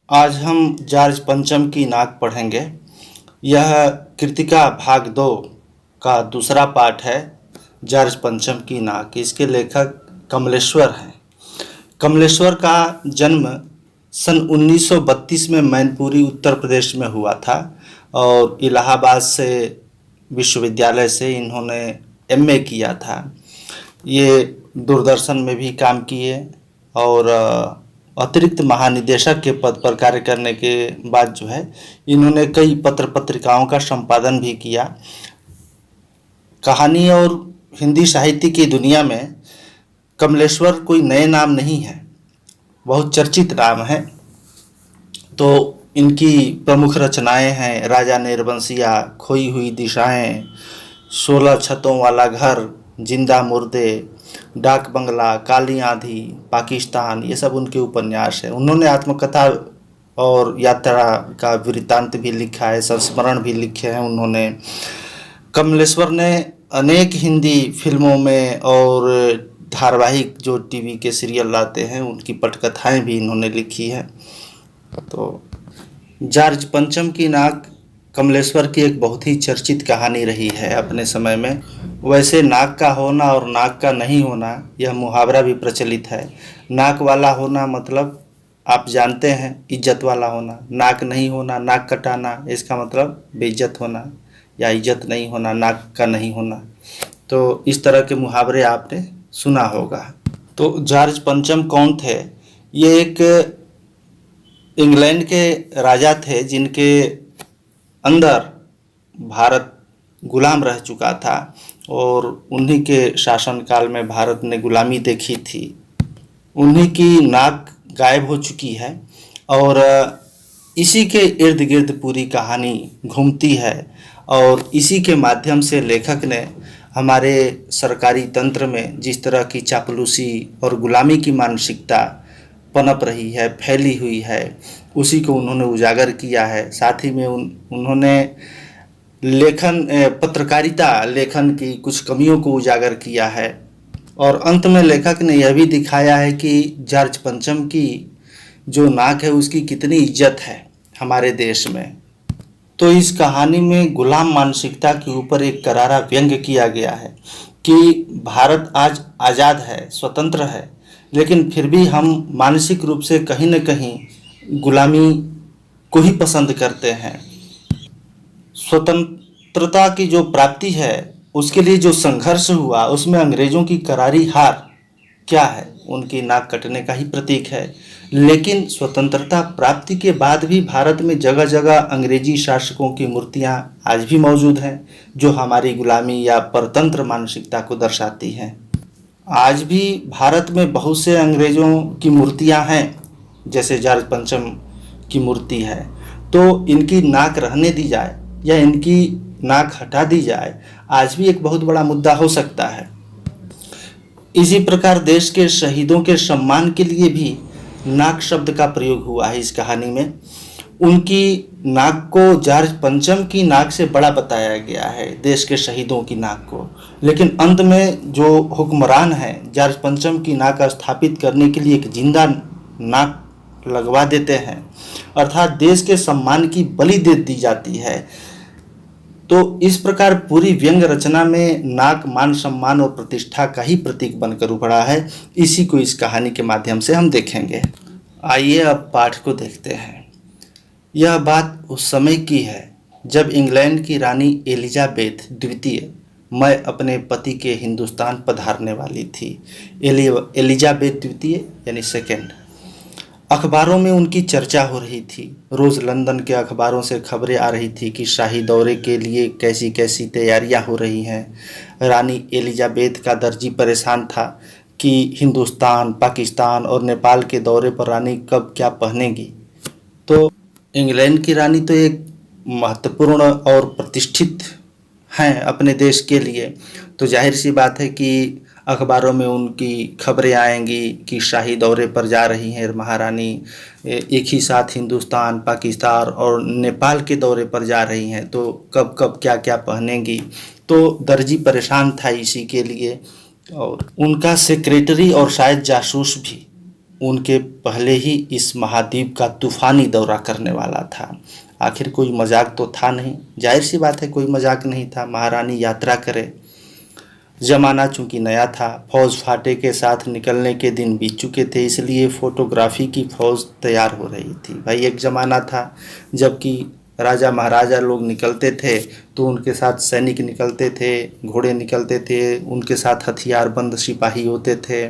आज हम जॉर्ज पंचम की नाक पढ़ेंगे। यह कृतिका भाग 2 का दूसरा पार्ट है। जॉर्ज पंचम की नाक, इसके लेखक कमलेश्वर हैं। कमलेश्वर का जन्म सन 1932 में मैनपुरी उत्तर प्रदेश में हुआ था और इलाहाबाद से विश्वविद्यालय से इन्होंने एमए किया था। ये दूरदर्शन में भी काम किए और अतिरिक्त महानिदेशक के पद पर कार्य करने के बाद जो है इन्होंने कई पत्र पत्रिकाओं का संपादन भी किया। कहानी और हिंदी साहित्य की दुनिया में कमलेश्वर कोई नए नाम नहीं है, बहुत चर्चित नाम है। तो इनकी प्रमुख रचनाएं हैं राजा निर्बंसिया, खोई हुई दिशाएं, 16 छतों वाला घर, जिंदा मुर्दे, डाक बंगला, काली आंधी, पाकिस्तान, ये सब उनके उपन्यास है। उन्होंने आत्मकथा और यात्रा का वृत्तांत भी लिखा है, संस्मरण भी लिखे हैं उन्होंने। कमलेश्वर ने अनेक हिंदी फिल्मों में और धारावाहिक जो टीवी के सीरियल आते हैं उनकी पटकथाएं भी इन्होंने लिखी है। तो जॉर्ज पंचम की नाक कमलेश्वर की एक बहुत ही चर्चित कहानी रही है अपने समय में। वैसे नाक का होना और नाक का नहीं होना यह मुहावरा भी प्रचलित है। नाक वाला होना मतलब आप जानते हैं इज्जत वाला होना, नाक नहीं होना, नाक कटाना, इसका मतलब बेइज्जत होना या इज्जत नहीं होना, नाक का नहीं होना। तो इस तरह के मुहावरे आपने सुना होगा। तो जॉर्ज पंचम कौन थे? ये एक इंग्लैंड के राजा थे जिनके अंदर भारत गुलाम रह चुका था और उन्हीं के शासनकाल में भारत ने गुलामी देखी थी। उन्हीं की नाक गायब हो चुकी है और इसी के इर्द गिर्द पूरी कहानी घूमती है और इसी के माध्यम से लेखक ने हमारे सरकारी तंत्र में जिस तरह की चापलूसी और गुलामी की मानसिकता पनप रही है, फैली हुई है, उसी को उन्होंने उजागर किया है। साथ ही में उन्होंने पत्रकारिता लेखन की कुछ कमियों को उजागर किया है और अंत में लेखक ने यह भी दिखाया है कि जॉर्ज पंचम की जो नाक है उसकी कितनी इज्जत है हमारे देश में। तो इस कहानी में गुलाम मानसिकता के ऊपर एक करारा व्यंग्य किया गया है कि भारत आज आज़ाद है, स्वतंत्र है, लेकिन फिर भी हम मानसिक रूप से कहीं न कहीं गुलामी को ही पसंद करते हैं। स्वतंत्रता की जो प्राप्ति है उसके लिए जो संघर्ष हुआ उसमें अंग्रेजों की करारी हार क्या है? उनकी नाक कटने का ही प्रतीक है। लेकिन स्वतंत्रता प्राप्ति के बाद भी भारत में जगह जगह अंग्रेजी शासकों की मूर्तियां आज भी मौजूद हैं जो हमारी गुलामी या परतंत्र मानसिकता को दर्शाती हैं। आज भी भारत में बहुत से अंग्रेजों की मूर्तियां हैं, जैसे जॉर्ज पंचम की मूर्ति है। तो इनकी नाक रहने दी जाए या इनकी नाक हटा दी जाए, आज भी एक बहुत बड़ा मुद्दा हो सकता है। इसी प्रकार देश के शहीदों के सम्मान के लिए भी नाक शब्द का प्रयोग हुआ है इस कहानी में। उनकी नाक को जॉर्ज पंचम की नाक से बड़ा बताया गया है, देश के शहीदों की नाक को। लेकिन अंत में जो हुक्मरान हैं जॉर्ज पंचम की नाक स्थापित करने के लिए एक जिंदा नाक लगवा देते हैं, अर्थात देश के सम्मान की बलि दे दी जाती है। तो इस प्रकार पूरी व्यंग रचना में नाक मान सम्मान और प्रतिष्ठा का ही प्रतीक बनकर उभरा है। इसी को इस कहानी के माध्यम से हम देखेंगे। आइए अब पाठ को देखते हैं। यह बात उस समय की है जब इंग्लैंड की रानी एलिजाबेथ द्वितीय मैं अपने पति के हिंदुस्तान पधारने वाली थी। एलिजाबेथ द्वितीय यानी सेकेंड। अखबारों में उनकी चर्चा हो रही थी। रोज़ लंदन के अखबारों से खबरें आ रही थी कि शाही दौरे के लिए कैसी कैसी तैयारियां हो रही हैं। रानी एलिजाबेथ का दर्जी परेशान था कि हिंदुस्तान, पाकिस्तान और नेपाल के दौरे पर रानी कब क्या पहनेगी। तो इंग्लैंड की रानी तो एक महत्वपूर्ण और प्रतिष्ठित हैं अपने देश के लिए, तो जाहिर सी बात है कि अखबारों में उनकी खबरें आएंगी कि शाही दौरे पर जा रही हैं महारानी, एक ही साथ हिंदुस्तान, पाकिस्तान और नेपाल के दौरे पर जा रही हैं, तो कब कब क्या क्या पहनेंगी। तो दर्जी परेशान था इसी के लिए और उनका सेक्रेटरी और शायद जासूस भी उनके पहले ही इस महाद्वीप का तूफानी दौरा करने वाला था। आखिर कोई मजाक तो था नहीं, जाहिर सी बात है कोई मजाक नहीं था, महारानी यात्रा करे। जमाना चूंकि नया था, फौज फाटे के साथ निकलने के दिन बीत चुके थे, इसलिए फोटोग्राफी की फौज तैयार हो रही थी। भाई एक ज़माना था जबकि राजा महाराजा लोग निकलते थे तो उनके साथ सैनिक निकलते थे, घोड़े निकलते थे, उनके साथ हथियारबंद सिपाही होते थे,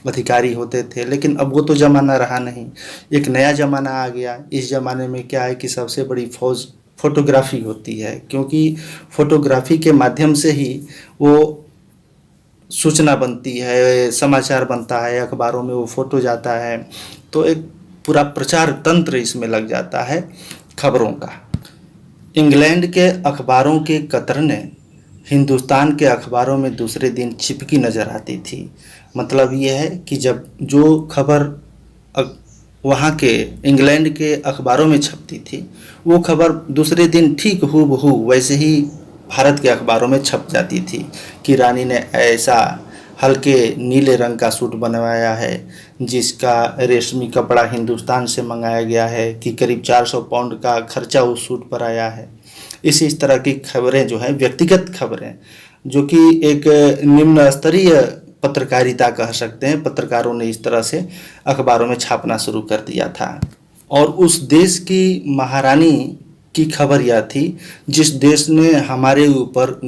अधिकारी होते थे। लेकिन अब वो तो ज़माना रहा नहीं, एक नया ज़माना आ गया। इस ज़माने में क्या है कि सबसे बड़ी फौज फोटोग्राफी होती है, क्योंकि फोटोग्राफी के माध्यम से ही वो सूचना बनती है, समाचार बनता है, अखबारों में वो फोटो जाता है, तो एक पूरा प्रचार तंत्र इसमें लग जाता है खबरों का। इंग्लैंड के अखबारों के कतरने हिंदुस्तान के अखबारों में दूसरे दिन छिपकी नज़र आती थी। मतलब ये है कि जब जो खबर वहाँ के इंग्लैंड के अखबारों में छपती थी, वो खबर दूसरे दिन ठीक हूबहू वैसे ही भारत के अखबारों में छप जाती थी कि रानी ने ऐसा हल्के नीले रंग का सूट बनवाया है जिसका रेशमी कपड़ा हिंदुस्तान से मंगाया गया है, कि करीब 400 पाउंड का खर्चा उस सूट पर आया है। इस तरह की खबरें जो हैं, व्यक्तिगत खबरें, जो कि एक निम्न स्तरीय पत्रकारिता कह सकते हैं, पत्रकारों ने इस तरह से अखबारों में छापना शुरू कर दिया था। और उस देश की महारानी की खबर यह थी जिस देश ने हमारे ऊपर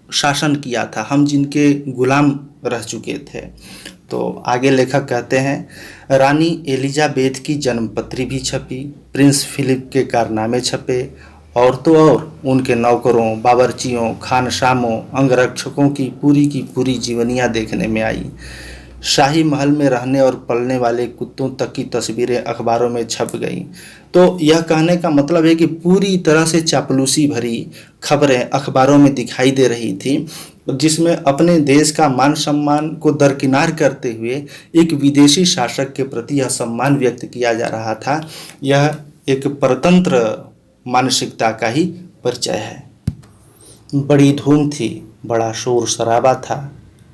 शासन किया था, हम जिनके गुलाम रह चुके थे। तो आगे लेखक कहते हैं, रानी एलिजाबेथ की जन्मपत्री भी छपी, प्रिंस फिलिप के कारनामे छपे, और तो और उनके नौकरों, बावर्चियों, खानसामों, अंगरक्षकों की पूरी जीवनियाँ देखने में आई। शाही महल में रहने और पलने वाले कुत्तों तक की तस्वीरें अखबारों में छप गईं। तो यह कहने का मतलब है कि पूरी तरह से चापलूसी भरी खबरें अखबारों में दिखाई दे रही थी, जिसमें अपने देश का मान सम्मान को दरकिनार करते हुए एक विदेशी शासक के प्रति यह सम्मान व्यक्त किया जा रहा था। यह एक परतंत्र मानसिकता का ही परिचय है। बड़ी धूम थी, बड़ा शोर शराबा था,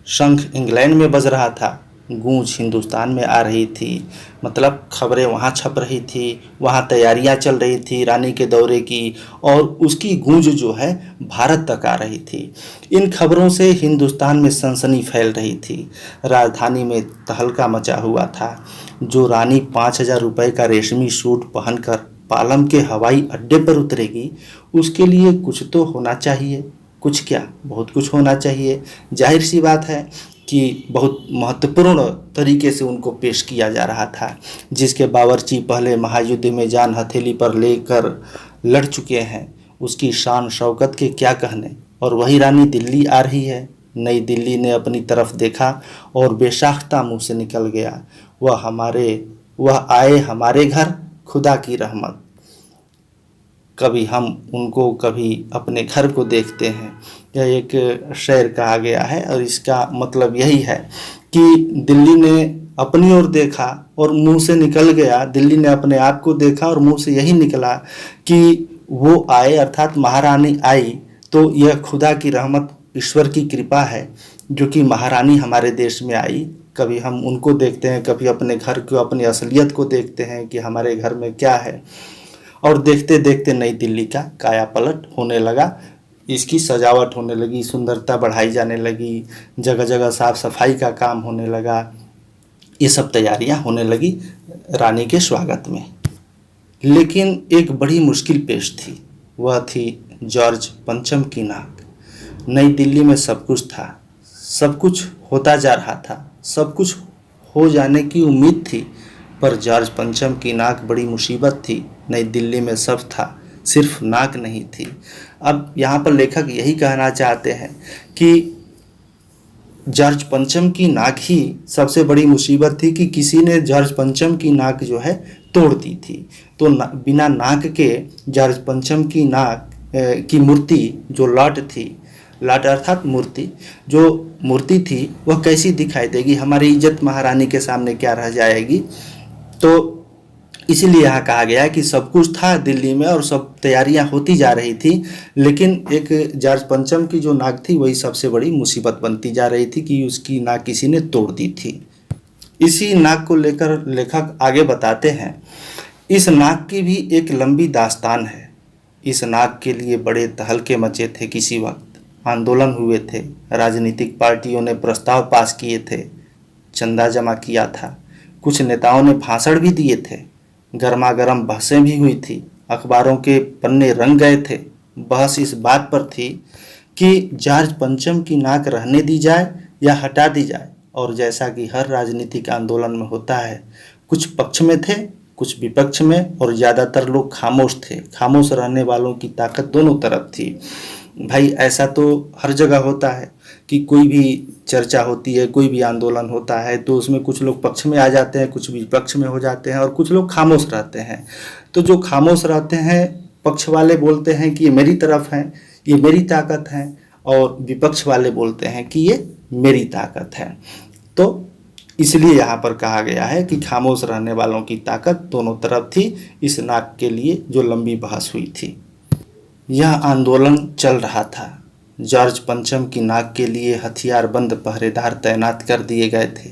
शंख इंग्लैंड में बज रहा था, गूंज हिंदुस्तान में आ रही थी। मतलब खबरें वहाँ छप रही थी, वहाँ तैयारियाँ चल रही थी रानी के दौरे की, और उसकी गूंज जो है भारत तक आ रही थी। इन खबरों से हिंदुस्तान में सनसनी फैल रही थी, राजधानी में तहलका मचा हुआ था। जो रानी 5,000 रुपये का रेशमी सूट पहनकर पालम के हवाई अड्डे पर उतरेगी, उसके लिए कुछ तो होना चाहिए। कुछ क्या, बहुत कुछ होना चाहिए। जाहिर सी बात है कि बहुत महत्वपूर्ण तरीके से उनको पेश किया जा रहा था, जिसके बावर्ची पहले महायुद्ध में जान हथेली पर लेकर लड़ चुके हैं, उसकी शान शौकत के क्या कहने। और वही रानी दिल्ली आ रही है। नई दिल्ली ने अपनी तरफ देखा और बेसाख्ता मुंह से निकल गया, वह आए हमारे घर, खुदा की रहमत। कभी हम उनको, कभी अपने घर को देखते हैं। यह एक शेर कहा गया है और इसका मतलब यही है कि दिल्ली ने अपनी ओर देखा और मुंह से निकल गया, दिल्ली ने अपने आप को देखा और मुंह से यही निकला कि वो आए, अर्थात महारानी आई, तो यह खुदा की रहमत, ईश्वर की कृपा है जो कि महारानी हमारे देश में आई। कभी हम उनको देखते हैं, कभी अपने घर को, अपनी असलियत को देखते हैं कि हमारे घर में क्या है। और देखते देखते नई दिल्ली का काया पलट होने लगा, इसकी सजावट होने लगी, सुंदरता बढ़ाई जाने लगी, जगह जगह साफ सफाई का काम होने लगा। ये सब तैयारियां होने लगी रानी के स्वागत में। लेकिन एक बड़ी मुश्किल पेश थी, वह थी जॉर्ज पंचम की नाक। नई दिल्ली में सब कुछ था, सब कुछ होता जा रहा था, सब कुछ हो जाने की उम्मीद थी, पर जॉर्ज पंचम की नाक बड़ी मुसीबत थी। नई दिल्ली में सब था, सिर्फ नाक नहीं थी। अब यहाँ पर लेखक यही कहना चाहते हैं कि जॉर्ज पंचम की नाक ही सबसे बड़ी मुसीबत थी कि किसी ने जॉर्ज पंचम की नाक जो है तोड़ दी थी। तो बिना नाक के जॉर्ज पंचम की नाक की मूर्ति जो लाट थी, लाट अर्थात मूर्ति, जो मूर्ति थी वह कैसी दिखाई देगी, हमारी इज्जत महारानी के सामने क्या रह जाएगी। तो इसीलिए यहाँ कहा गया है कि सब कुछ था दिल्ली में और सब तैयारियां होती जा रही थी, लेकिन एक जॉर्ज पंचम की जो नाक थी वही सबसे बड़ी मुसीबत बनती जा रही थी कि उसकी नाक किसी ने तोड़ दी थी। इसी नाक को लेकर लेखक आगे बताते हैं, इस नाक की भी एक लंबी दास्तान है। इस नाक के लिए बड़े तहलके मचे थे, किसी वक्त आंदोलन हुए थे, राजनीतिक पार्टियों ने प्रस्ताव पास किए थे, चंदा जमा किया था, कुछ नेताओं ने भाषण भी दिए थे, गर्मा गर्म बहसें भी हुई थी, अखबारों के पन्ने रंग गए थे। बहस इस बात पर थी कि जॉर्ज पंचम की नाक रहने दी जाए या हटा दी जाए। और जैसा कि हर राजनीतिक आंदोलन में होता है, कुछ पक्ष में थे, कुछ विपक्ष में, और ज़्यादातर लोग खामोश थे। खामोश रहने वालों की ताकत दोनों तरफ थी। भाई ऐसा तो हर जगह होता है कि कोई भी चर्चा होती है, कोई भी आंदोलन होता है तो उसमें कुछ लोग पक्ष में आ जाते हैं, कुछ विपक्ष में हो जाते हैं और कुछ लोग खामोश रहते हैं। तो जो खामोश रहते हैं, पक्ष वाले बोलते हैं कि ये मेरी तरफ है, ये मेरी ताकत है, और विपक्ष वाले बोलते हैं कि ये मेरी ताकत है। तो इसलिए यहाँ पर कहा गया है कि खामोश रहने वालों की ताकत दोनों तरफ थी। इस नाक के लिए जो लंबी बहस हुई थी, यह आंदोलन चल रहा था। जॉर्ज पंचम की नाक के लिए हथियारबंद पहरेदार तैनात कर दिए गए थे।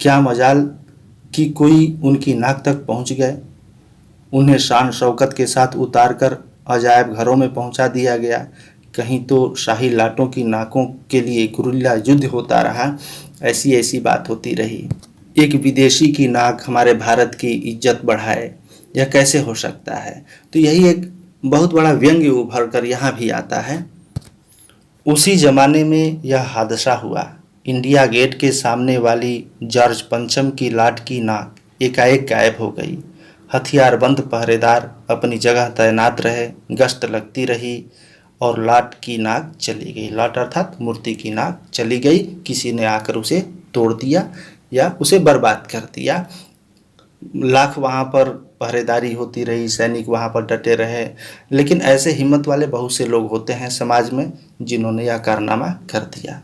क्या मजाल कि कोई उनकी नाक तक पहुंच गए। उन्हें शान शौकत के साथ उतारकर अजायब घरों में पहुंचा दिया गया। कहीं तो शाही लाटों की नाकों के लिए गुरिल्ला युद्ध होता रहा। ऐसी ऐसी बात होती रही। एक विदेशी की नाक हमारे भारत की इज्जत बढ़ाए, यह कैसे हो सकता है। तो यही एक बहुत बड़ा व्यंग्य उभर कर यहाँ भी आता है। उसी जमाने में यह हादसा हुआ। इंडिया गेट के सामने वाली जॉर्ज पंचम की लाट की नाक एकाएक गायब हो गई। हथियारबंद पहरेदार अपनी जगह तैनात रहे, गश्त लगती रही और लाट की नाक चली गई। लाट अर्थात मूर्ति की नाक चली गई। किसी ने आकर उसे तोड़ दिया या उसे बर्बाद कर दिया। लाख वहाँ पर पहरेदारी होती रही, सैनिक वहाँ पर डटे रहे, लेकिन ऐसे हिम्मत वाले बहुत से लोग होते हैं समाज में जिन्होंने यह कारनामा कर दिया।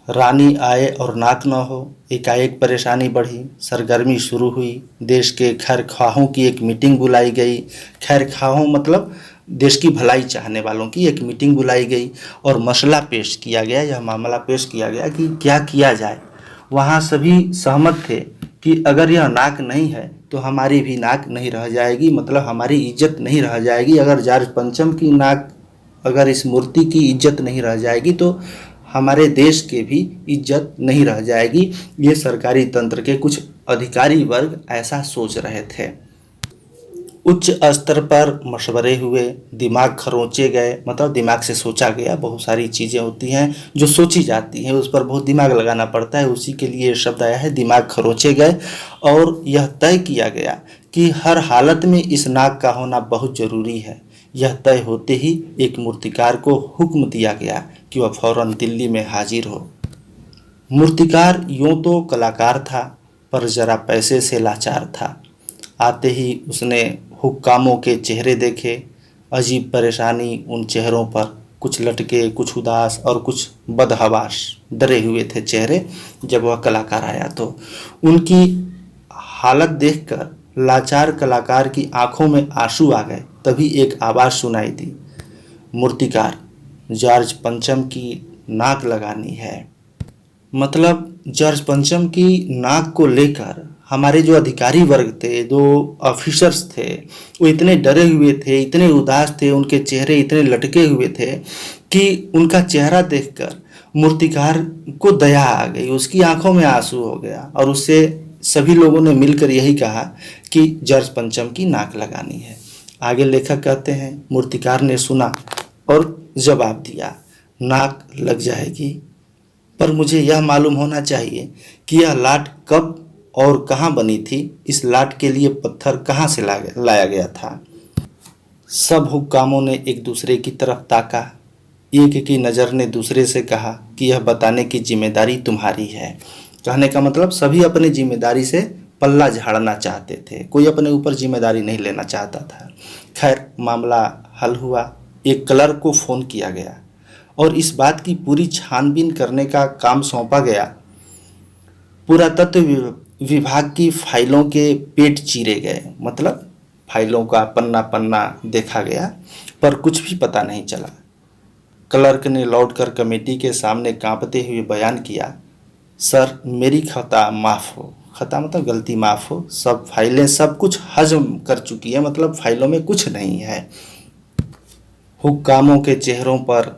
रानी आए और नाक न हो, एकाएक परेशानी बढ़ी, सरगर्मी शुरू हुई। देश के खैर ख्वाहों की एक मीटिंग बुलाई गई। खैर ख्वाहों मतलब देश की भलाई चाहने वालों की एक मीटिंग बुलाई गई और मसला पेश किया गया। यह मामला पेश किया गया कि क्या किया जाए। वहाँ सभी सहमत थे कि अगर यह नाक नहीं है तो हमारी भी नाक नहीं रह जाएगी, मतलब हमारी इज्जत नहीं रह जाएगी। अगर जॉर्ज पंचम की नाक, अगर इस मूर्ति की इज्जत नहीं रह जाएगी तो हमारे देश के भी इज्जत नहीं रह जाएगी। ये सरकारी तंत्र के कुछ अधिकारी वर्ग ऐसा सोच रहे थे। उच्च स्तर पर मशवरे हुए, दिमाग खरोंचे गए, मतलब दिमाग से सोचा गया। बहुत सारी चीज़ें होती हैं जो सोची जाती हैं, उस पर बहुत दिमाग लगाना पड़ता है। उसी के लिए शब्द आया है, दिमाग खरोंचे गए। और यह तय किया गया कि हर हालत में इस नाक का होना बहुत ज़रूरी है। यह तय होते ही एक मूर्तिकार को हुक्म दिया गया कि वह फौरन दिल्ली में हाजिर हो। मूर्तिकार यूँ तो कलाकार था, पर जरा पैसे से लाचार था। आते ही उसने हुक्कामों के चेहरे देखे। अजीब परेशानी उन चेहरों पर, कुछ लटके, कुछ उदास और कुछ बदहवास, डरे हुए थे चेहरे। जब वह कलाकार आया तो उनकी हालत देखकर लाचार कलाकार की आंखों में आंसू आ गए। तभी एक आवाज़ सुनाई दी, मूर्तिकार, जॉर्ज पंचम की नाक लगानी है। मतलब जॉर्ज पंचम की नाक को लेकर हमारे जो अधिकारी वर्ग थे, जो ऑफिसर्स थे, वो इतने डरे हुए थे, इतने उदास थे, उनके चेहरे इतने लटके हुए थे कि उनका चेहरा देखकर मूर्तिकार को दया आ गई, उसकी आंखों में आंसू हो गया। और उससे सभी लोगों ने मिलकर यही कहा कि जॉर्ज पंचम की नाक लगानी है। आगे लेखक कहते हैं, मूर्तिकार ने सुना और जवाब दिया, नाक लग जाएगी, पर मुझे यह मालूम होना चाहिए कि यह लाट कब और कहाँ बनी थी। इस लाट के लिए पत्थर कहाँ से लाया गया था। सब हुक्कामों ने एक दूसरे की तरफ ताका। एक की नज़र ने दूसरे से कहा कि यह बताने की जिम्मेदारी तुम्हारी है। कहने का मतलब सभी अपनी जिम्मेदारी से पल्ला झाड़ना चाहते थे, कोई अपने ऊपर जिम्मेदारी नहीं लेना चाहता था। खैर मामला हल हुआ। एक क्लर्क को फ़ोन किया गया और इस बात की पूरी छानबीन करने का काम सौंपा गया। पुरातत्व विभाग की फाइलों के पेट चीरे गए, मतलब फाइलों का पन्ना पन्ना देखा गया, पर कुछ भी पता नहीं चला। क्लर्क ने लौटकर कमेटी के सामने कांपते हुए बयान किया, सर मेरी खता माफ़ हो, खता मतलब गलती माफ़ हो, सब फाइलें सब कुछ हजम कर चुकी है, मतलब फाइलों में कुछ नहीं है। हुक्कामों के चेहरों पर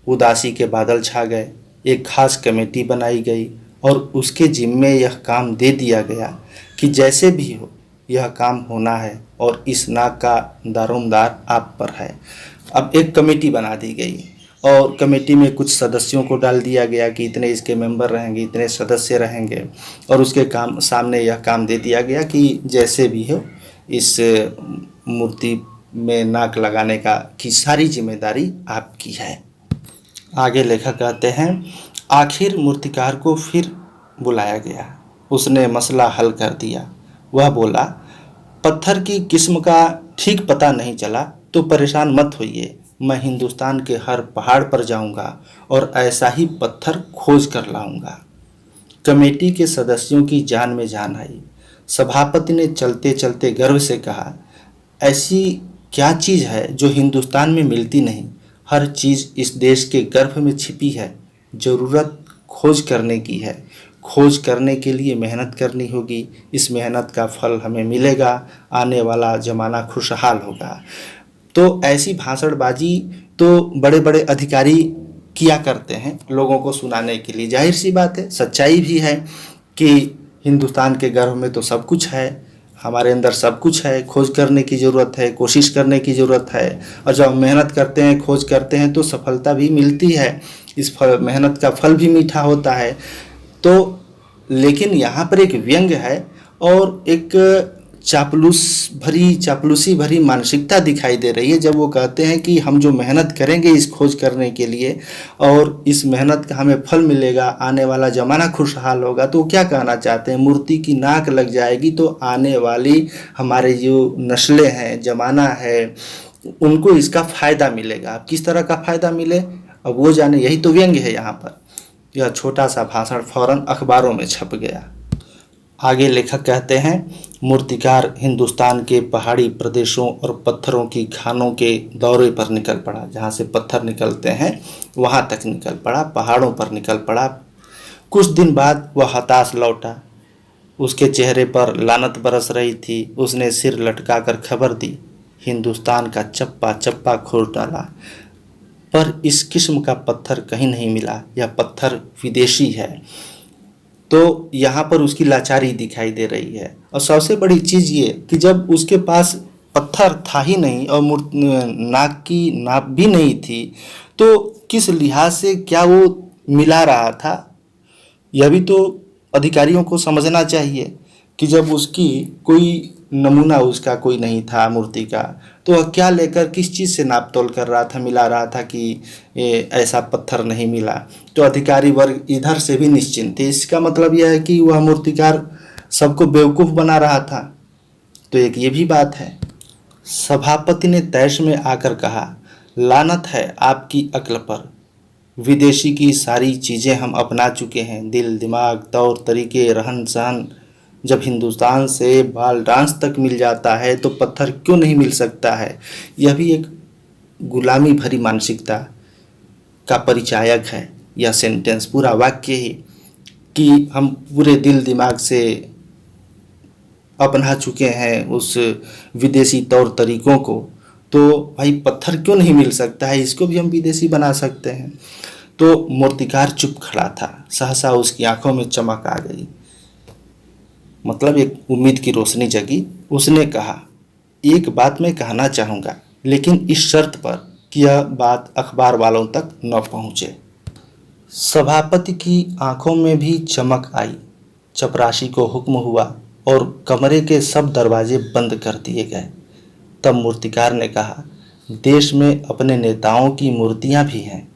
उदासी के बादल छा गए। एक खास कमेटी बनाई गई और उसके जिम्मे यह काम दे दिया गया कि जैसे भी हो यह काम होना है और इस नाक का दारोमदार आप पर है। अब एक कमेटी बना दी गई और कमेटी में कुछ सदस्यों को डाल दिया गया कि इतने इसके मेंबर रहेंगे, इतने सदस्य रहेंगे, और उसके काम सामने यह काम दे दिया गया कि जैसे भी हो इस मूर्ति में नाक लगाने का की सारी जिम्मेदारी आपकी है। आगे लेखक कहते हैं, आखिर मूर्तिकार को फिर बुलाया गया। उसने मसला हल कर दिया। वह बोला, पत्थर की किस्म का ठीक पता नहीं चला तो परेशान मत होइए, मैं हिंदुस्तान के हर पहाड़ पर जाऊंगा और ऐसा ही पत्थर खोज कर लाऊंगा। कमेटी के सदस्यों की जान में जान आई। सभापति ने चलते चलते गर्व से कहा, ऐसी क्या चीज़ है जो हिंदुस्तान में मिलती नहीं? हर चीज़ इस देश के गर्भ में छिपी है। ज़रूरत खोज करने की है। खोज करने के लिए मेहनत करनी होगी। इस मेहनत का फल हमें मिलेगा। आने वाला ज़माना खुशहाल होगा। तो ऐसी भाषणबाजी तो बड़े बड़े अधिकारी किया करते हैं लोगों को सुनाने के लिए। जाहिर सी बात है, सच्चाई भी है कि हिंदुस्तान के गर्भ में तो सब कुछ है, हमारे अंदर सब कुछ है। खोज करने की ज़रूरत है, कोशिश करने की ज़रूरत है, और जब हम मेहनत करते हैं, खोज करते हैं तो सफलता भी मिलती है। इस मेहनत का फल भी मीठा होता है। तो लेकिन यहाँ पर एक व्यंग्य है और एक चापलूसी भरी मानसिकता दिखाई दे रही है जब वो कहते हैं कि हम जो मेहनत करेंगे इस खोज करने के लिए और इस मेहनत का हमें फल मिलेगा, आने वाला ज़माना खुशहाल होगा। तो क्या कहना चाहते हैं? मूर्ति की नाक लग जाएगी तो आने वाली हमारे जो नस्लें हैं, ज़माना है, उनको इसका फ़ायदा मिलेगा। अब किस तरह का फ़ायदा मिले, अब वो जाने। यही तो व्यंग्य है यहाँ पर। यह छोटा सा भाषण फौरन अखबारों में छप गया। आगे लेखक कहते हैं, मूर्तिकार हिंदुस्तान के पहाड़ी प्रदेशों और पत्थरों की खानों के दौरे पर निकल पड़ा। जहाँ से पत्थर निकलते हैं वहाँ तक निकल पड़ा, पहाड़ों पर निकल पड़ा। कुछ दिन बाद वह हताश लौटा। उसके चेहरे पर लानत बरस रही थी। उसने सिर लटकाकर खबर दी, हिंदुस्तान का चप्पा चप्पा खोज डाला, पर इस किस्म का पत्थर कहीं नहीं मिला। यह पत्थर विदेशी है। तो यहाँ पर उसकी लाचारी दिखाई दे रही है। और सबसे बड़ी चीज़ ये कि जब उसके पास पत्थर था ही नहीं और नाक की नाप भी नहीं थी, तो किस लिहाज से क्या वो मिला रहा था, यह भी तो अधिकारियों को समझना चाहिए कि जब उसकी कोई नमूना उसका कोई नहीं था मूर्ति का, तो वह क्या लेकर किस चीज़ से नाप तोल कर रहा था, मिला रहा था कि ऐसा पत्थर नहीं मिला। तो अधिकारी वर्ग इधर से भी निश्चिंत थे। इसका मतलब यह है कि वह मूर्तिकार सबको बेवकूफ़ बना रहा था। तो एक ये भी बात है। सभापति ने तैश में आकर कहा, लानत है आपकी अक्ल पर। विदेशी की सारी चीज़ें हम अपना चुके हैं, दिल दिमाग तौर तरीके रहन सहन। जब हिंदुस्तान से बाल डांस तक मिल जाता है तो पत्थर क्यों नहीं मिल सकता है? यह भी एक गुलामी भरी मानसिकता का परिचायक है। यह सेंटेंस, पूरा वाक्य ही, कि हम पूरे दिल दिमाग से अपना चुके हैं उस विदेशी तौर तरीकों को, तो भाई पत्थर क्यों नहीं मिल सकता है, इसको भी हम विदेशी बना सकते हैं। तो मूर्तिकार चुप खड़ा था। सहसा उसकी आंखों में चमक आ गई, मतलब एक उम्मीद की रोशनी जगी। उसने कहा, एक बात मैं कहना चाहूँगा, लेकिन इस शर्त पर कि यह बात अखबार वालों तक न पहुँचे। सभापति की आंखों में भी चमक आई। चपरासी को हुक्म हुआ और कमरे के सब दरवाजे बंद कर दिए गए। तब मूर्तिकार ने कहा, देश में अपने नेताओं की मूर्तियां भी हैं।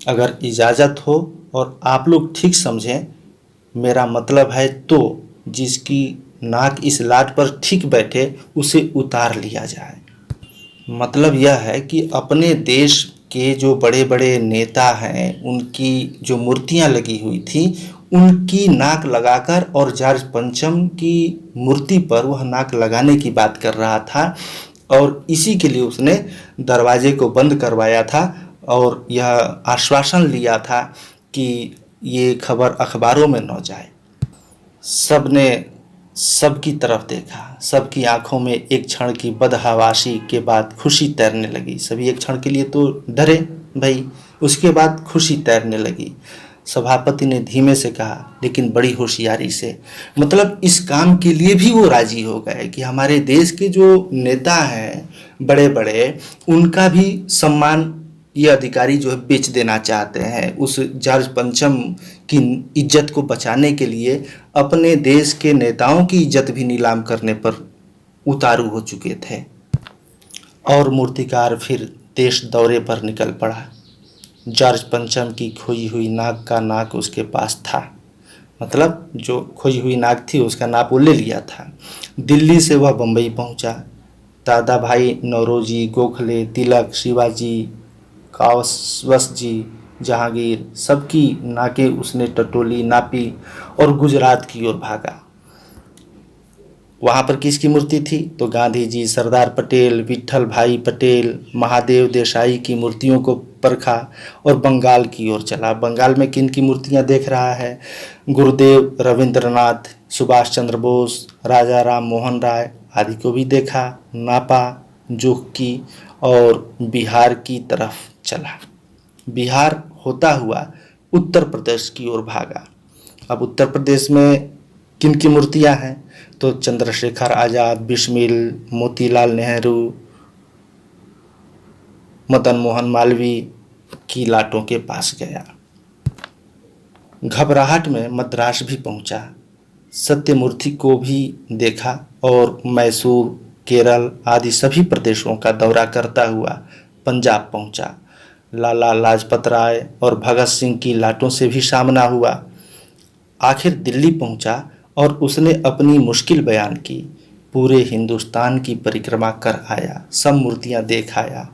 अगर इजाज़त हो और आप लोग ठीक समझें, मेरा मतलब है तो जिसकी नाक इस लाट पर ठीक बैठे उसे उतार लिया जाए। मतलब यह है कि अपने देश के जो बड़े बड़े नेता हैं उनकी जो मूर्तियां लगी हुई थी उनकी नाक लगाकर, और जॉर्ज पंचम की मूर्ति पर वह नाक लगाने की बात कर रहा था, और इसी के लिए उसने दरवाजे को बंद करवाया था और यह आश्वासन लिया था कि ये खबर अखबारों में न जाए। सब ने सबकी तरफ देखा, सबकी आंखों में एक क्षण की बदहवासी के बाद खुशी तैरने लगी। सभी एक क्षण के लिए तो डरे भाई, उसके बाद खुशी तैरने लगी। सभापति ने धीमे से कहा लेकिन बड़ी होशियारी से, मतलब इस काम के लिए भी वो राजी हो गए कि हमारे देश के जो नेता हैं बड़े बड़े, उनका भी सम्मान ये अधिकारी जो है बेच देना चाहते हैं। उस जॉर्ज पंचम की इज्जत को बचाने के लिए अपने देश के नेताओं की इज्जत भी नीलाम करने पर उतारू हो चुके थे। और मूर्तिकार फिर देश दौरे पर निकल पड़ा। जॉर्ज पंचम की खोई हुई नाक का नाक उसके पास था, मतलब जो खोई हुई नाक थी उसका नाप वो ले लिया था। दिल्ली से वह बम्बई पहुंचा। दादा भाई नौरोजी, गोखले, तिलक, शिवाजी, कासवस जी, जहांगीर, सबकी नाकें उसने टटोली, नापी और गुजरात की ओर भागा। वहाँ पर किसकी मूर्ति थी? तो गांधी जी, सरदार पटेल, विट्ठल भाई पटेल, महादेव देसाई की मूर्तियों को परखा और बंगाल की ओर चला। बंगाल में किन की मूर्तियाँ देख रहा है? गुरुदेव रविंद्रनाथ, सुभाष चंद्र बोस, राजा राम मोहन राय आदि को भी देखा, नापा, जोख की और बिहार की तरफ चला। बिहार होता हुआ उत्तर प्रदेश की ओर भागा। अब उत्तर प्रदेश में किन की मूर्तियां हैं? तो चंद्रशेखर आज़ाद, बिस्मिल, मोतीलाल नेहरू, मदन मोहन मालवीय की लाटों के पास गया। घबराहट में मद्रास भी पहुंचा। सत्यमूर्ति को भी देखा और मैसूर, केरल आदि सभी प्रदेशों का दौरा करता हुआ पंजाब पहुंचा। लाला लाजपत राय और भगत सिंह की लाटों से भी सामना हुआ। आखिर दिल्ली पहुंचा और उसने अपनी मुश्किल बयान की। पूरे हिंदुस्तान की परिक्रमा कर आया, सब मूर्तियां देख आया,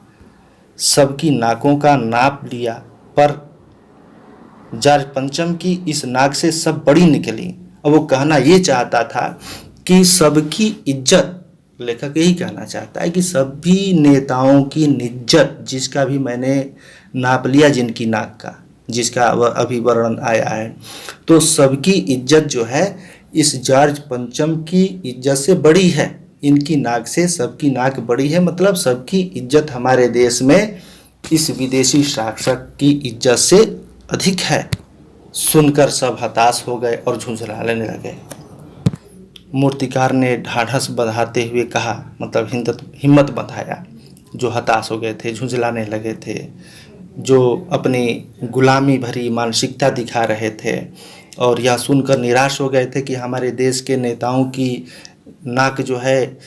सबकी नाकों का नाप लिया, पर जॉर्ज पंचम की इस नाक से सब बड़ी निकली। अब वो कहना ये चाहता था कि सबकी इज्जत, लेखक यही कहना चाहता है कि सभी नेताओं की इज्जत, जिसका भी मैंने नाप लिया, जिनकी नाक का, जिसका अभी वर्णन आया है, तो सबकी इज्जत जो है इस जॉर्ज पंचम की इज्जत से बड़ी है। इनकी नाक से सबकी नाक बड़ी है, मतलब सबकी इज्जत हमारे देश में इस विदेशी शासक की इज्जत से अधिक है। सुनकर सब हताश हो गए और झुंझलाने लगे। मूर्तिकार ने ढाढ़स बंधाते हुए कहा, मतलब हिम्मत बंधाया। जो हताश हो गए थे, झुंझलाने लगे थे, जो अपनी गुलामी भरी मानसिकता दिखा रहे थे और यह सुनकर निराश हो गए थे कि हमारे देश के नेताओं की नाक जो है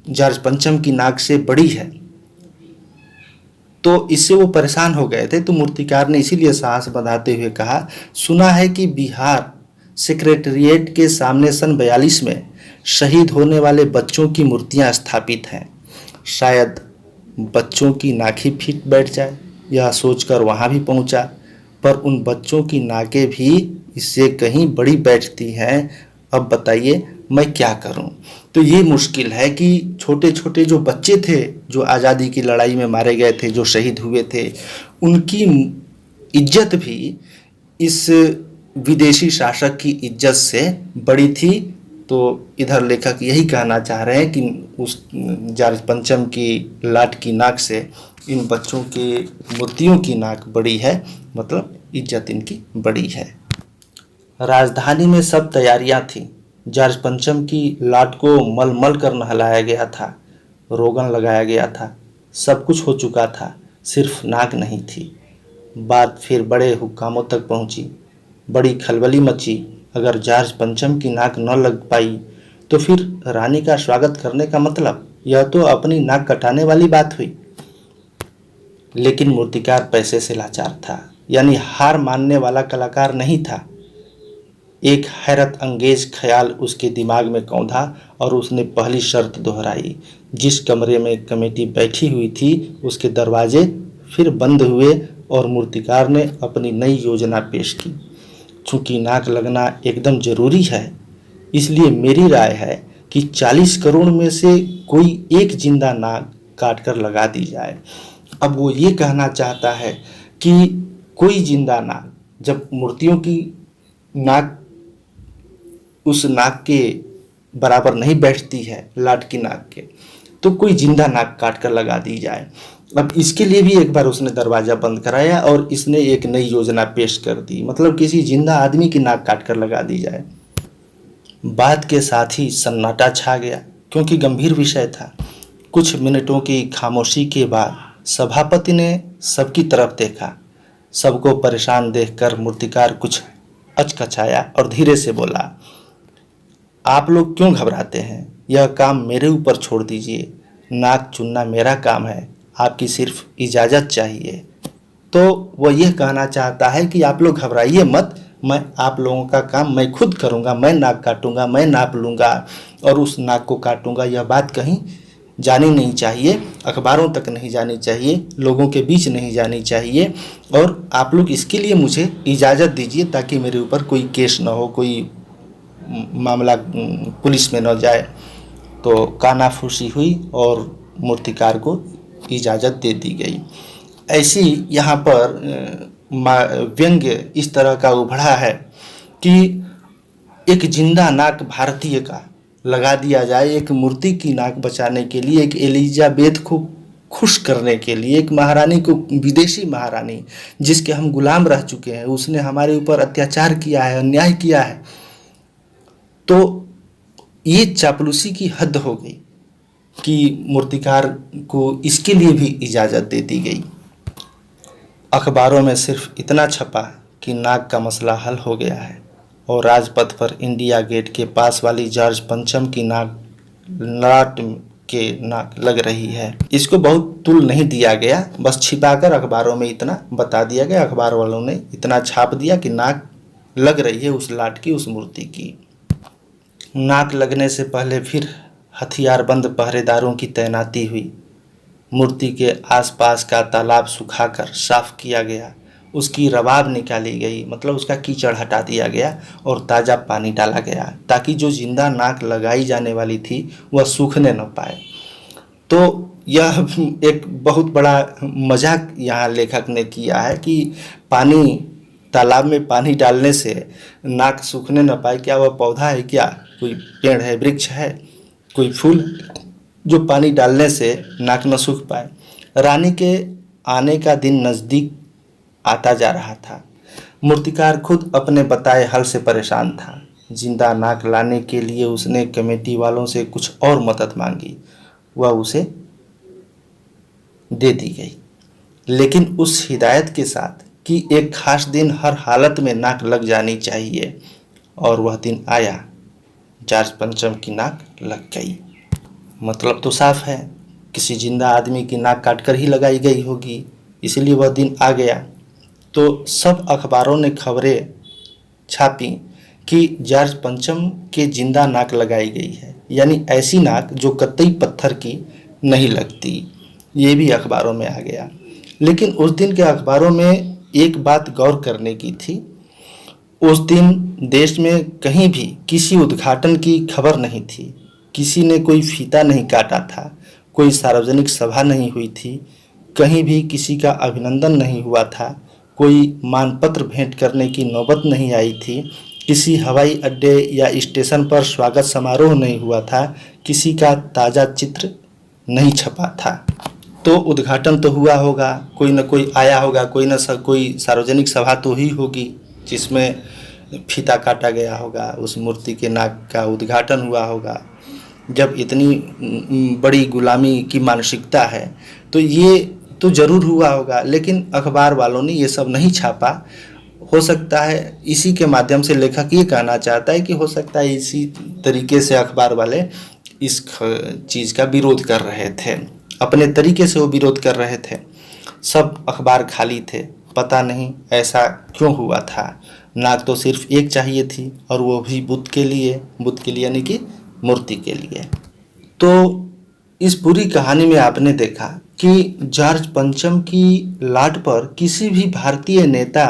जॉर्ज पंचम की नाक से बड़ी है, तो इससे वो परेशान हो गए थे। तो मूर्तिकार ने इसीलिए साहस बंधाते हुए कहा, सुना है कि बिहार सेक्रेटेरिएट के सामने सन 42 में शहीद होने वाले बच्चों की मूर्तियां स्थापित हैं। शायद बच्चों की नाक ही फिट बैठ जाए, यह सोचकर वहां भी पहुंचा, पर उन बच्चों की नाकें भी इससे कहीं बड़ी बैठती हैं। अब बताइए मैं क्या करूं? तो ये मुश्किल है कि छोटे छोटे जो बच्चे थे, जो आज़ादी की लड़ाई में मारे गए थे, जो शहीद हुए थे, उनकी इज्जत भी इस विदेशी शासक की इज्जत से बड़ी थी। तो इधर लेखक यही कहना चाह रहे हैं कि उस जॉर्ज पंचम की लाट की नाक से इन बच्चों के मूर्तियों की नाक बड़ी है, मतलब इज्जत इनकी बड़ी है। राजधानी में सब तैयारियां थीं। जॉर्ज पंचम की लाट को मलमल कर नहलाया गया था, रोगन लगाया गया था, सब कुछ हो चुका था, सिर्फ नाक नहीं थी। बात फिर बड़े हुक्कामों तक पहुंची, बड़ी खलबली मची। अगर जॉर्ज पंचम की नाक न लग पाई तो फिर रानी का स्वागत करने का मतलब, यह तो अपनी नाक कटाने वाली बात हुई। लेकिन मूर्तिकार पैसे से लाचार था, यानी हार मानने वाला कलाकार नहीं था। एक हैरत अंगेज ख्याल उसके दिमाग में कौंधा और उसने पहली शर्त दोहराई। जिस कमरे में कमेटी बैठी हुई थी उसके दरवाजे फिर बंद हुए और मूर्तिकार ने अपनी नई योजना पेश की। चूंकि नाक लगना एकदम जरूरी है, इसलिए मेरी राय है कि 40 करोड़ में से कोई एक जिंदा नाक काट कर लगा दी जाए। अब वो ये कहना चाहता है कि कोई जिंदा नाक, जब मूर्तियों की नाक, उस नाक के बराबर नहीं बैठती है लाट की नाक के, तो कोई जिंदा नाक काट कर लगा दी जाए। अब इसके लिए भी एक बार उसने दरवाजा बंद कराया और इसने एक नई योजना पेश कर दी, मतलब किसी जिंदा आदमी की नाक काट कर लगा दी जाए। बात के साथ ही सन्नाटा छा गया, क्योंकि गंभीर विषय था। कुछ मिनटों की खामोशी के बाद सभापति ने सबकी तरफ देखा। सबको परेशान देखकर मूर्तिकार कुछ अचकचाया और धीरे से बोला, आप लोग क्यों घबराते हैं? यह काम मेरे ऊपर छोड़ दीजिए। नाक चुनना मेरा काम है, आपकी सिर्फ इजाज़त चाहिए। तो वह यह कहना चाहता है कि आप लोग घबराइए मत, मैं आप लोगों का काम मैं खुद करूंगा, मैं नाक काटूंगा, मैं नाप लूंगा और उस नाक को काटूंगा। यह बात कहीं जानी नहीं चाहिए, अखबारों तक नहीं जानी चाहिए, लोगों के बीच नहीं जानी चाहिए, और आप लोग इसके लिए मुझे इजाज़त दीजिए ताकि मेरे ऊपर कोई केस न हो, कोई मामला पुलिस में न जाए। तो कानाफूसी हुई और मूर्तिकार को इजाज़त दे दी गई। ऐसी यहाँ पर व्यंग्य इस तरह का उभरा है कि एक जिंदा नाक भारतीय का लगा दिया जाए, एक मूर्ति की नाक बचाने के लिए, एक एलिजाबेथ को खुश करने के लिए, एक महारानी को, विदेशी महारानी जिसके हम गुलाम रह चुके हैं, उसने हमारे ऊपर अत्याचार किया है, अन्याय किया है, तो ये चापलूसी की हद हो गई कि मूर्तिकार को इसके लिए भी इजाज़त दे दी गई। अखबारों में सिर्फ इतना छपा कि नाक का मसला हल हो गया है और राजपथ पर इंडिया गेट के पास वाली जॉर्ज पंचम की नाक लाट के नाक लग रही है। इसको बहुत तुल नहीं दिया गया, बस छिपाकर अखबारों में इतना बता दिया गया, अखबार वालों ने इतना छाप दिया कि नाक लग रही है उस लाट की, उस मूर्ति की। नाक लगने से पहले फिर हथियारबंद पहरेदारों की तैनाती हुई। मूर्ति के आसपास का तालाब सुखाकर साफ किया गया, उसकी रवाब निकाली गई, मतलब उसका कीचड़ हटा दिया गया और ताज़ा पानी डाला गया ताकि जो जिंदा नाक लगाई जाने वाली थी वह सूखने न पाए। तो यह एक बहुत बड़ा मजाक यहाँ लेखक ने किया है कि तालाब में पानी डालने से नाक सूखने न पाए। क्या वह पौधा है? क्या कोई पेड़ है, वृक्ष है, कोई फूल जो पानी डालने से नाक न सूख पाए? रानी के आने का दिन नज़दीक आता जा रहा था। मूर्तिकार खुद अपने बताए हल से परेशान था। जिंदा नाक लाने के लिए उसने कमेटी वालों से कुछ और मदद मांगी, वह उसे दे दी गई, लेकिन उस हिदायत के साथ कि एक खास दिन हर हालत में नाक लग जानी चाहिए। और वह दिन आया, जॉर्ज पंचम की नाक लग गई। मतलब तो साफ है, किसी जिंदा आदमी की नाक काटकर ही लगाई गई होगी, इसलिए वह दिन आ गया। तो सब अखबारों ने खबरें छापी कि जॉर्ज पंचम के जिंदा नाक लगाई गई है, यानी ऐसी नाक जो कतई पत्थर की नहीं लगती। ये भी अखबारों में आ गया। लेकिन उस दिन के अखबारों में एक बात गौर करने की थी। उस दिन देश में कहीं भी किसी उद्घाटन की खबर नहीं थी, किसी ने कोई फीता नहीं काटा था, कोई सार्वजनिक सभा नहीं हुई थी, कहीं भी किसी का अभिनंदन नहीं हुआ था, कोई मानपत्र भेंट करने की नौबत नहीं आई थी, किसी हवाई अड्डे या स्टेशन पर स्वागत समारोह नहीं हुआ था, किसी का ताज़ा चित्र नहीं छपा था। तो उद्घाटन तो हुआ होगा, कोई न कोई आया होगा, कोई सार्वजनिक सभा तो ही होगी जिसमें फीता काटा गया होगा, उस मूर्ति के नाक का उद्घाटन हुआ होगा। जब इतनी बड़ी गुलामी की मानसिकता है तो ये तो ज़रूर हुआ होगा, लेकिन अखबार वालों ने ये सब नहीं छापा। हो सकता है इसी के माध्यम से लेखक ये कहना चाहता है कि हो सकता है इसी तरीके से अखबार वाले इस चीज़ का विरोध कर रहे थे, अपने तरीके से वो विरोध कर रहे थे। सब अखबार खाली थे, पता नहीं ऐसा क्यों हुआ था। नाक तो सिर्फ एक चाहिए थी और वो भी बुद्ध के लिए यानी कि मूर्ति के लिए। तो इस पूरी कहानी में आपने देखा कि जॉर्ज पंचम की लाट पर किसी भी भारतीय नेता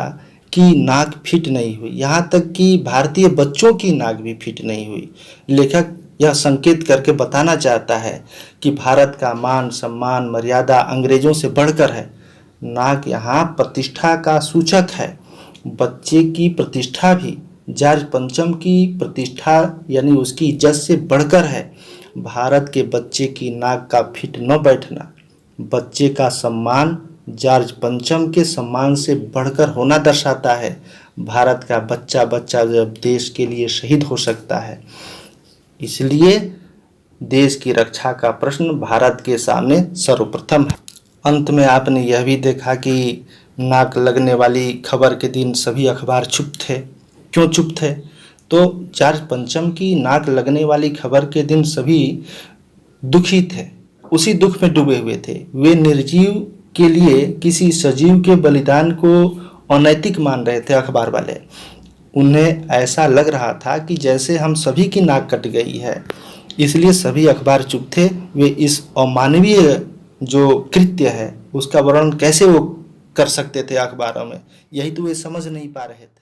की नाक फिट नहीं हुई, यहाँ तक कि भारतीय बच्चों की नाक भी फिट नहीं हुई। लेखक यह संकेत करके बताना चाहता है कि भारत का मान सम्मान मर्यादा अंग्रेजों से बढ़कर है। नाक यहाँ प्रतिष्ठा का सूचक है, बच्चे की प्रतिष्ठा भी जॉर्ज पंचम की प्रतिष्ठा यानी उसकी इज्जत से बढ़कर है। भारत के बच्चे की नाक का फिट न बैठना, बच्चे का सम्मान जॉर्ज पंचम के सम्मान से बढ़कर होना दर्शाता है। भारत का बच्चा बच्चा जब देश के लिए शहीद हो सकता है, इसलिए देश की रक्षा का प्रश्न भारत के सामने सर्वप्रथम है। अंत में आपने यह भी देखा कि नाक लगने वाली खबर के दिन सभी अखबार चुप थे। क्यों चुप थे? तो जॉर्ज पंचम की नाक लगने वाली खबर के दिन सभी दुखी थे, उसी दुख में डूबे हुए थे। वे निर्जीव के लिए किसी सजीव के बलिदान को अनैतिक मान रहे थे अखबार वाले। उन्हें ऐसा लग रहा था कि जैसे हम सभी की नाक कट गई है, इसलिए सभी अखबार चुप थे। वे इस अमानवीय जो कृत्य है उसका वर्णन कैसे वो कर सकते थे अखबारों में, यही तो वे समझ नहीं पा रहे थे।